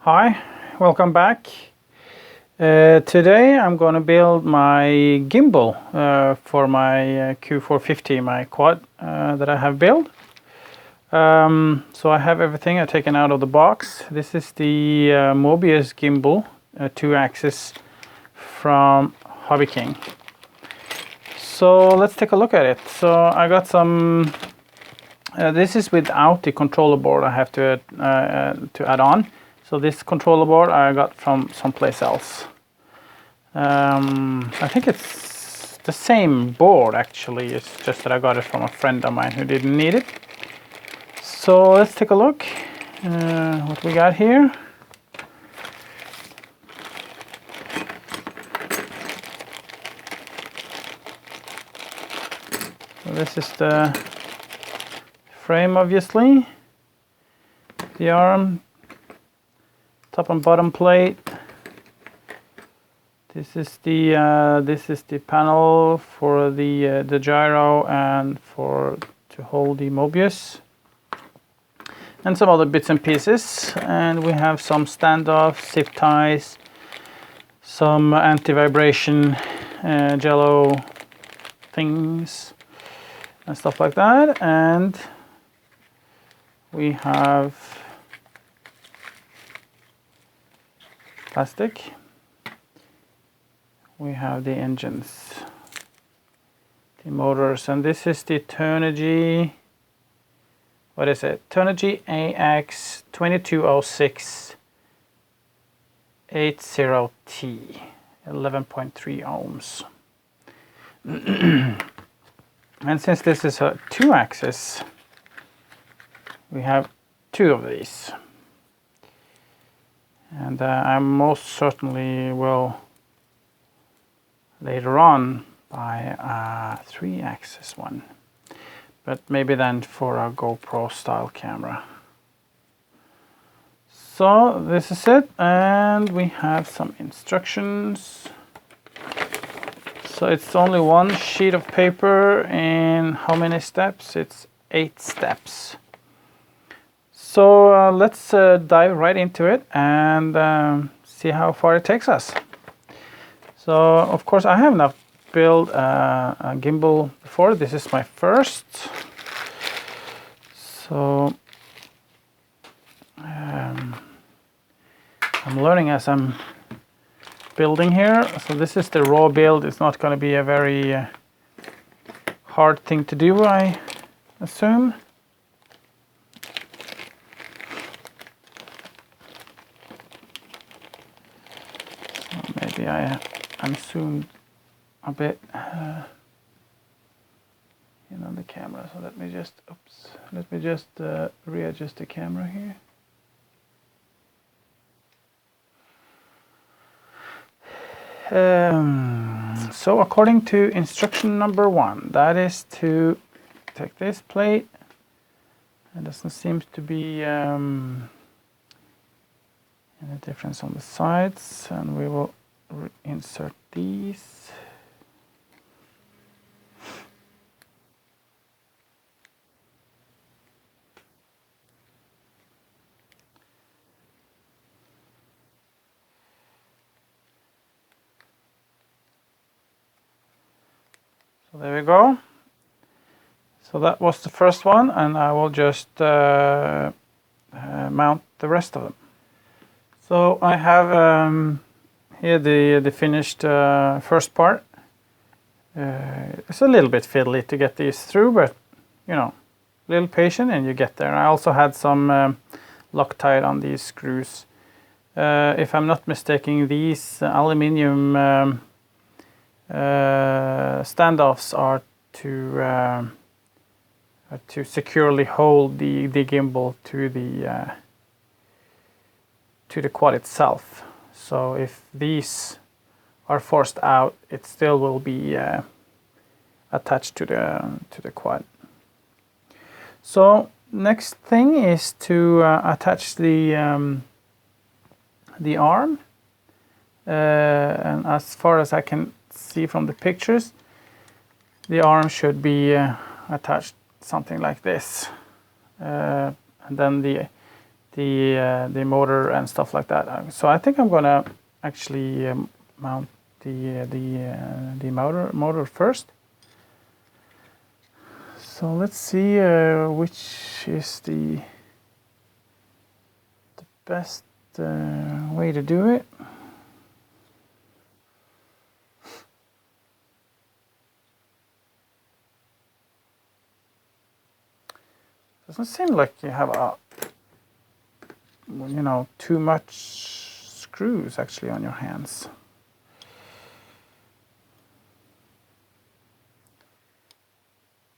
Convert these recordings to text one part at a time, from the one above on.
Hi, welcome back. Today I'm going to build my gimbal for my Q450, my quad that I have built. So I have everything I've taken out of the box. This is the Mobius gimbal, 2-axis from Hobby King. So let's take a look at it. So I got some. This is without the controller board I have to add on. So this controller board I got from someplace else. I think it's the same board actually, it's just that I got it from a friend of mine who didn't need it. So let's take a look what we got here. So this is the frame, obviously, the arm, top and bottom plate. This is the panel for the gyro and to hold the Mobius, and some other bits and pieces. And we have some standoff, zip ties, some anti-vibration jello things and stuff like that. And we have plastic. We have the engines, the motors, and this is the Turnigy, what is it? Turnigy AX 2206 80T, 11.3 ohms. And since this is a 2-axis, we have 2 of these. And I most certainly will later on buy a 3-axis one, but maybe then for a GoPro style camera. So this is it, and we have some instructions. So it's only one sheet of paper, and how many steps? It's 8 steps. So let's dive right into it and see how far it takes us. So of course I have not built a gimbal before. This is my first. So I'm learning as I'm building here. So this is the raw build. It's not going to be a very hard thing to do, I assume. So maybe I'm zoomed a bit in on the camera, so let me just readjust the camera here. So according to instruction number 1, that is to take this plate. It doesn't seem to be any difference on the sides, and we will insert these. So there we go. So that was the first one, and I will just mount the rest of them. So I have here the finished first part. It's a little bit fiddly to get these through, but you know, a little patient and you get there. I also had some Loctite on these screws. If I'm not mistaken, these aluminium standoffs are to securely hold the gimbal to the quad itself. So if these are forced out, it still will be attached to the quad. So next thing is to attach the arm, and as far as I can see from the pictures, the arm should be attached something like this, and then the motor and stuff like that. So I think I'm gonna actually mount the motor first. So let's see which is the best way to do it. Doesn't seem like you have too much screws actually on your hands.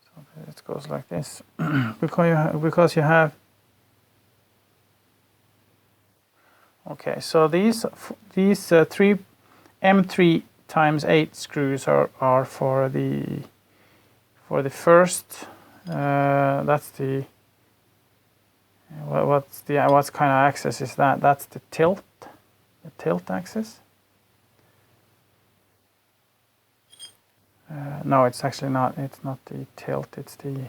So it goes like this because you have. Okay, so these three M3 times 8 screws are for the first. That's the what kind of axis is that? That's the tilt axis. No, it's actually not. It's not the tilt. It's the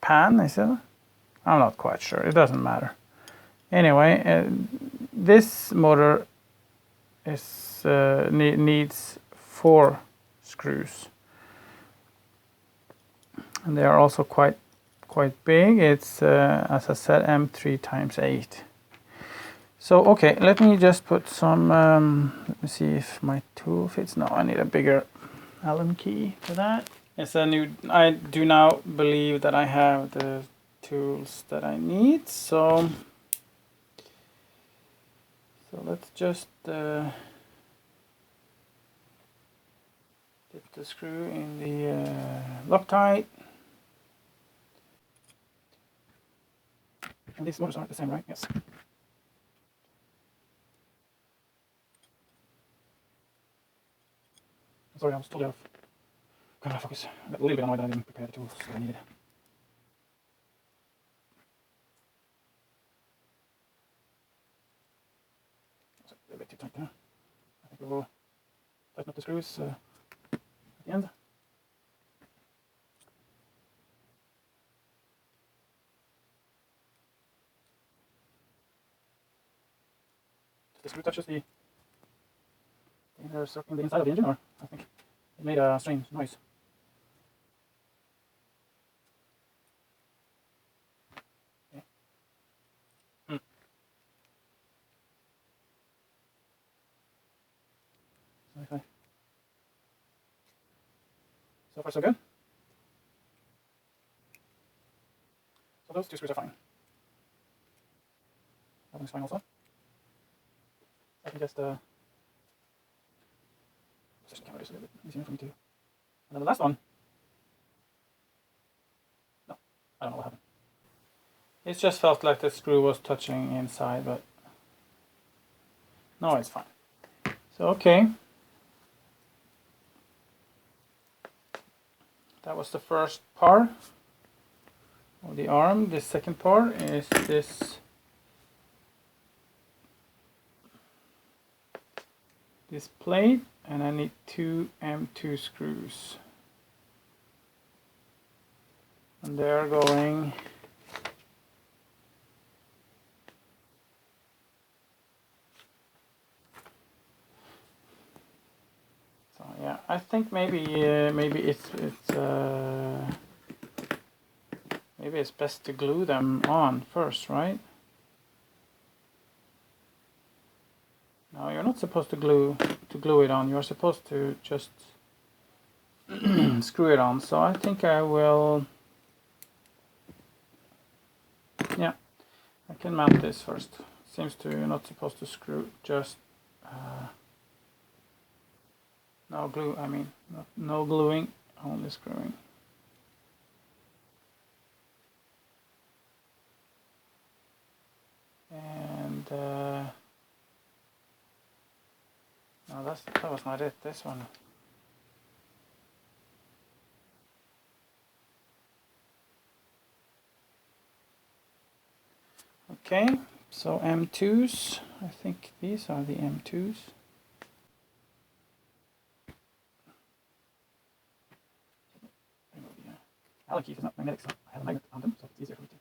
pan. Is it? I'm not quite sure. It doesn't matter. Anyway, this motor is needs 4 screws, and they are also quite big. It's as I said, M3 times 8. So okay, let me just put some. Let me see if my tool fits. No, I need a bigger Allen key for that. It's a new. I do now believe that I have the tools that I need. So let's just dip the screw in the Loctite. And these motors aren't the same, right? Yes. Sorry, I was totally off camera focus. I got a little bit annoyed that I didn't prepare the tools that I needed. That's a little bit too tight there. I think we'll tighten up the screws at the end. The screw touches the inner circle, the inside of the engine, or I think it made a strange noise. Okay. Okay. So far so good. So those 2 screws are fine. That one's fine also. I can just position the camera just a little bit easier for me too. And then the last one. No, I don't know what happened. It just felt like the screw was touching inside, but no, it's fine. So okay. That was the first part of the arm. The second part is this plate, and I need 2 M2 screws, and they are going so yeah, I think maybe it's best to glue them on first, right? No, you're not supposed to glue it on. You're supposed to just screw it on. So I think I will. Yeah, I can mount this first. Seems to you're not supposed to screw. Just no glue. I mean, no gluing, only screwing. And no, that was not it. This one. Okay, so M2s. I think these are the M2s. Allen keys is not magnetic, so I have a magnet on them, so it's easier for me to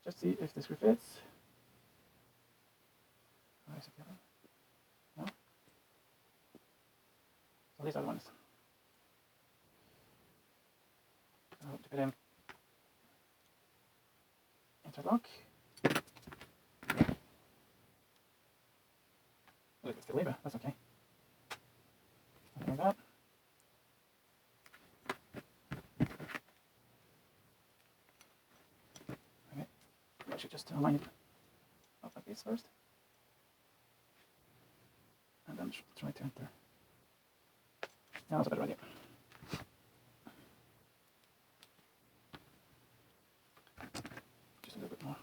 just see if the screw fits. Where is it the other? No? So these are the ones. So to put in interlock. Oh, it's still labor, that's okay. Something like that. Okay, I should just align it up like this first. And then try to enter. Yeah, that's a better idea. Just a little bit more.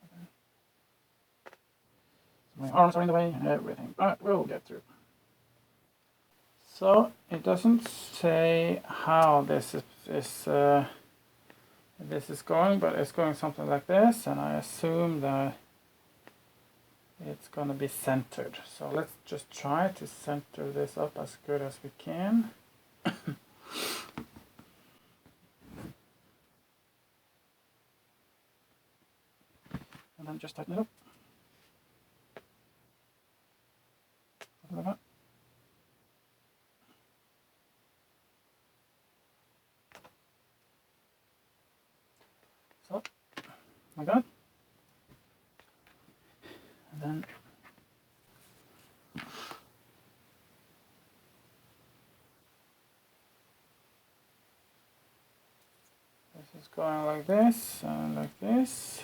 So my arms are in the way and everything, but we'll get through. So it doesn't say how this is going, but it's going something like this, and I assume that it's going to be centered. So let's just try to center this up as good as we can. And then just tighten it up. Something like that. So, like that. And then this is going like this and like this.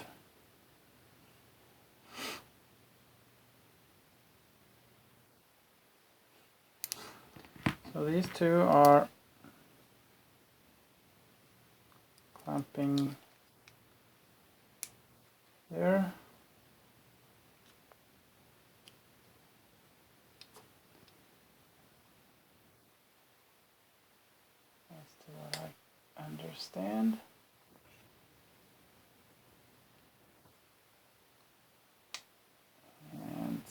So these two are clamping there. That's to what I understand. And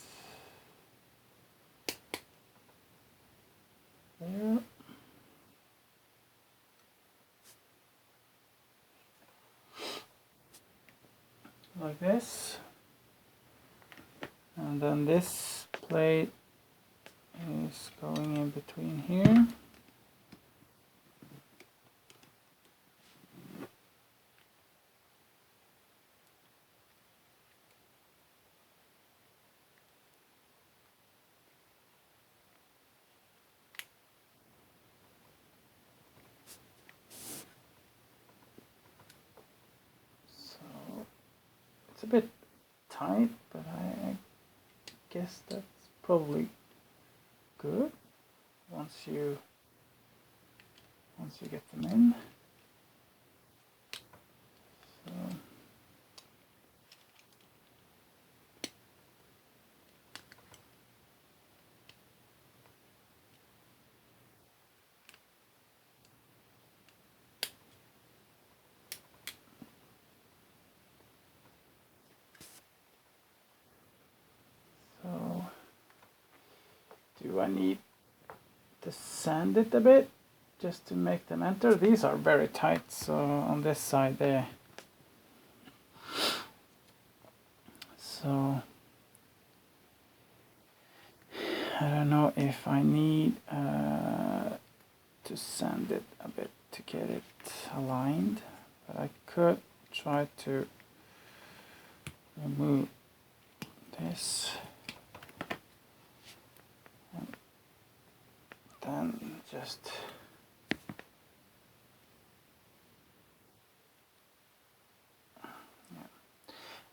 there. Like this. And then this plate is going in between here. It's a bit tight, but I guess that's probably good once you get them in. So do I need to sand it a bit just to make them enter? These are very tight, so on this side there. So I don't know if I need to sand it a bit to get it aligned, but I could try to remove this. Then just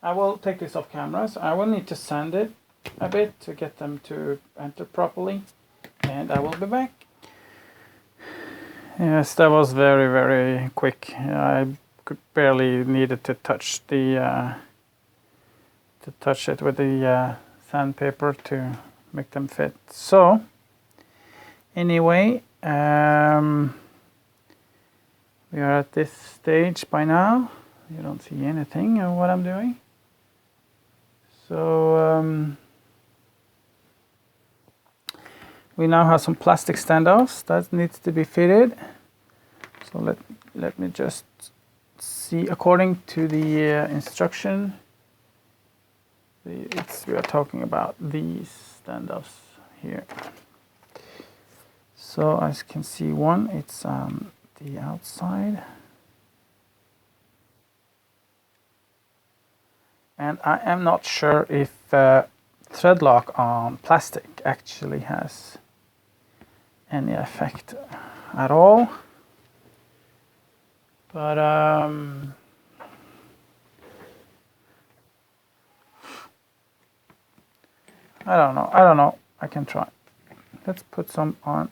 I will take this off camera, so I will need to sand it a bit to get them to enter properly, and I will be back. Yes, that was very, very quick. I could barely needed to touch the it with the sandpaper to make them fit. So anyway, we are at this stage by now. You don't see anything of what I'm doing. So we now have some plastic standoffs that needs to be fitted. So let me just see, according to the instruction, we are talking about these standoffs here. So as you can see, one, it's the outside. And I am not sure if thread lock on plastic actually has any effect at all. But I don't know. I can try. Let's put some on.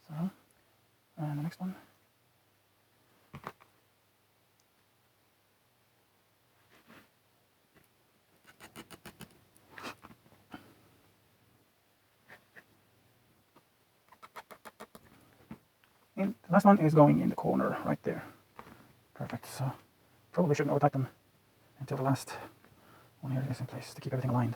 So, and the next one. And the last one is going in the corner right there. Perfect. So probably shouldn't over tighten until the last one here is in place to keep everything aligned.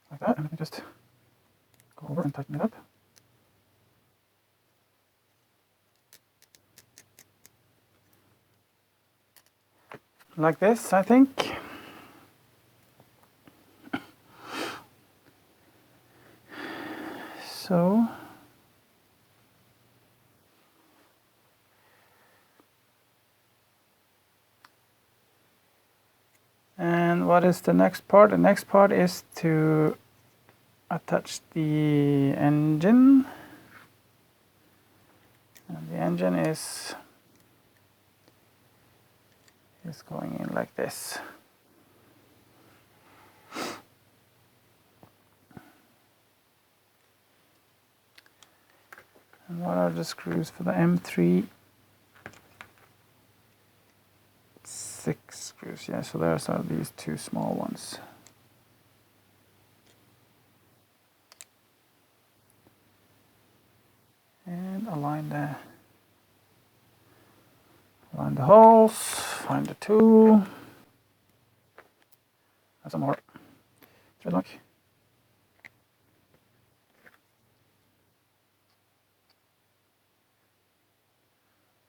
Like that, and let me just go over and tighten it up. Like this, I think. So and what is the next part? The next part is to attach the engine. And the engine is going in like this. And what are the screws for the M3? 6 screws, yeah, so there's are these 2 small ones. And align the holes, find the tool. Have some more thread lock.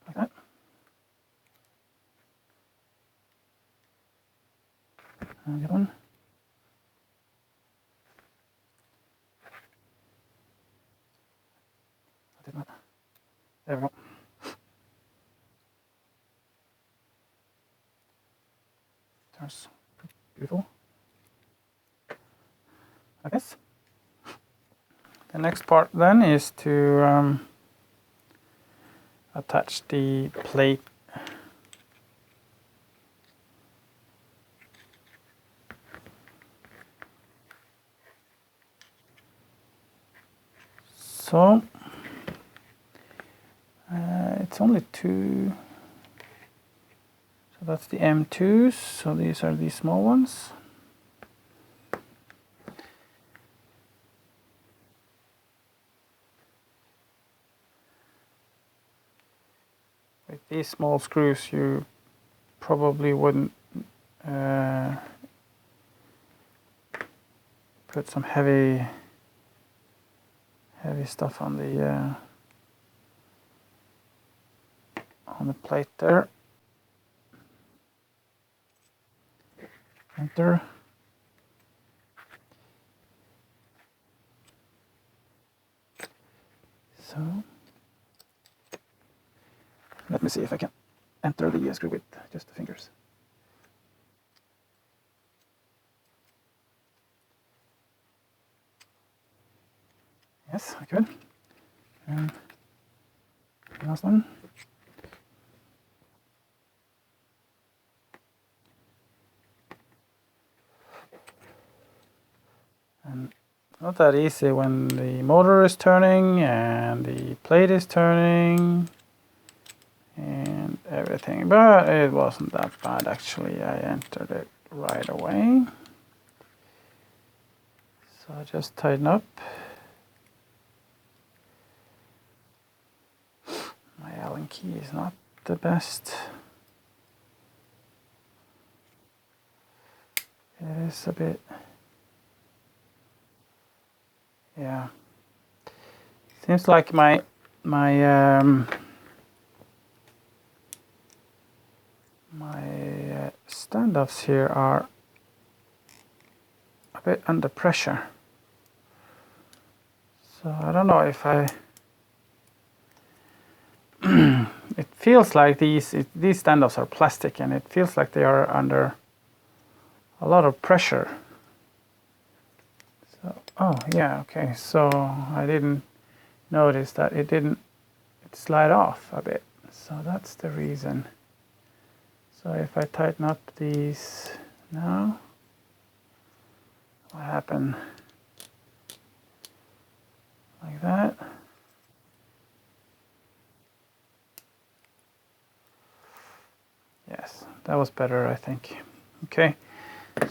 Like that. And the other one. I did not. There we go. Turns beautiful. Like this. The next part then is to attach the plate. So it's only 2. So that's the M2s. So these are the small ones. With these small screws, you probably wouldn't put some heavy stuff on the plate there. Enter. So let me see if I can enter the screw with just the fingers. Yes, I could. And the last one. And it's not that easy when the motor is turning and the plate is turning and everything, but it wasn't that bad actually. I entered it right away. So I just tighten up. My Allen key is not the best. It is a bit, yeah. Seems like my standoffs here are a bit under pressure. So I don't know if I. It feels like these standoffs are plastic, and it feels like they are under a lot of pressure. So, oh yeah, okay. So I didn't notice that it slide off a bit. So that's the reason. So if I tighten up these now, what happened? Like that. Yes, that was better, I think. Okay,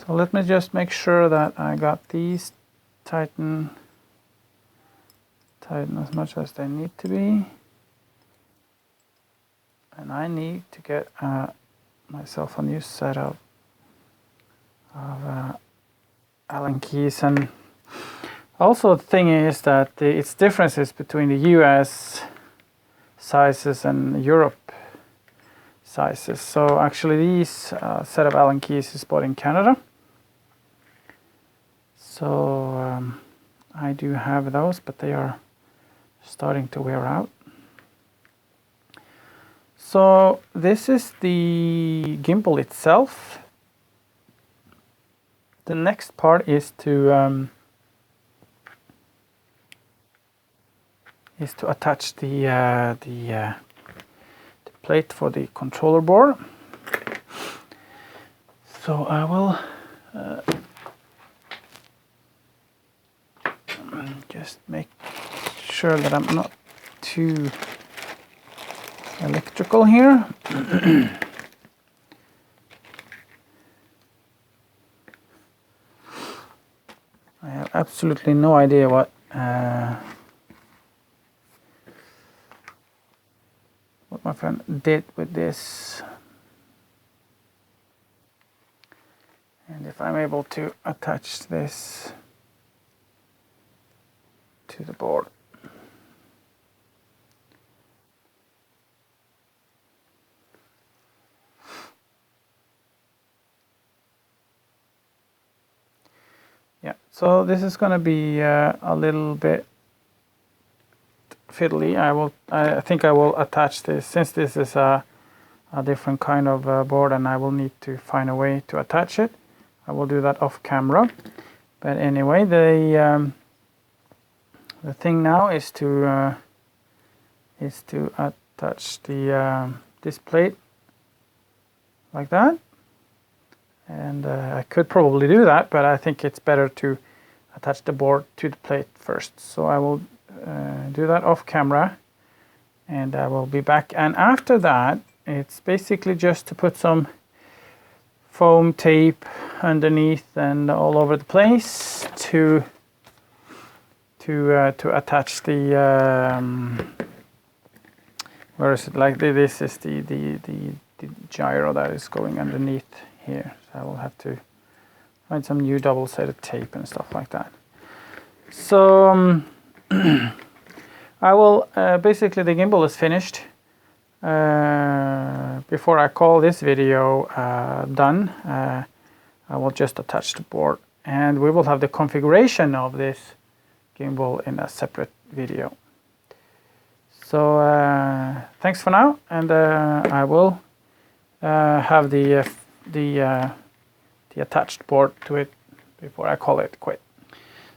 so let me just make sure that I got these tighten as much as they need to be. And I need to get myself a new setup of Allen keys. And also the thing is that it's differences between the US sizes and Europe sizes. So actually these set of Allen keys is bought in Canada. So I do have those, but they are starting to wear out. So this is the gimbal itself. The next part is to attach the plate for the controller board. So I will just make sure that I'm not too electrical here. I have absolutely no idea what my friend did with this, and if I'm able to attach this to the board. Yeah, so this is going to be a little bit fiddly. I think I will attach this, since this is a different kind of board, and I will need to find a way to attach it. I will do that off camera. But anyway, the thing now is to attach the this plate like that. And I could probably do that, but I think it's better to attach the board to the plate first. So I will do that off camera, and I will be back. And after that, it's basically just to put some foam tape underneath and all over the place to attach the where is it? Like this is the gyro that is going underneath here. So I will have to find some new double-sided tape and stuff like that. So I will basically, the gimbal is finished. Before I call this video done, I will just attach the board, and we will have the configuration of this gimbal in a separate video. So thanks for now, and I will have the attached board to it before I call it quit.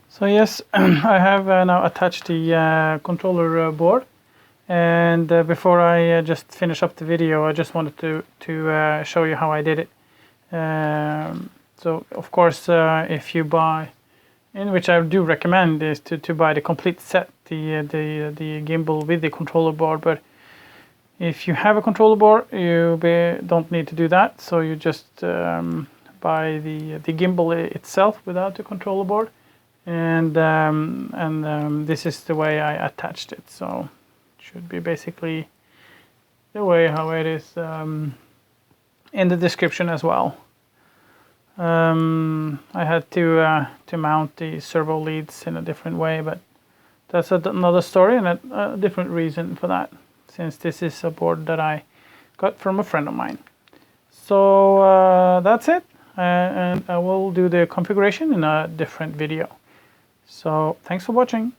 So yes, I have now attached the controller board, and before I just finish up the video, I just wanted to show you how I did it. So of course, if you buy, in which I do recommend, is to buy the complete set, the gimbal with the controller board. But If you have a controller board, you don't need to do that. So you just buy the gimbal itself without the controller board, and this is the way I attached it. So it should be basically the way how it is in the description as well. I had to mount the servo leads in a different way, but that's another story and a different reason for that, since this is a board that I got from a friend of mine. So that's it, and I will do the configuration in a different video. So thanks for watching.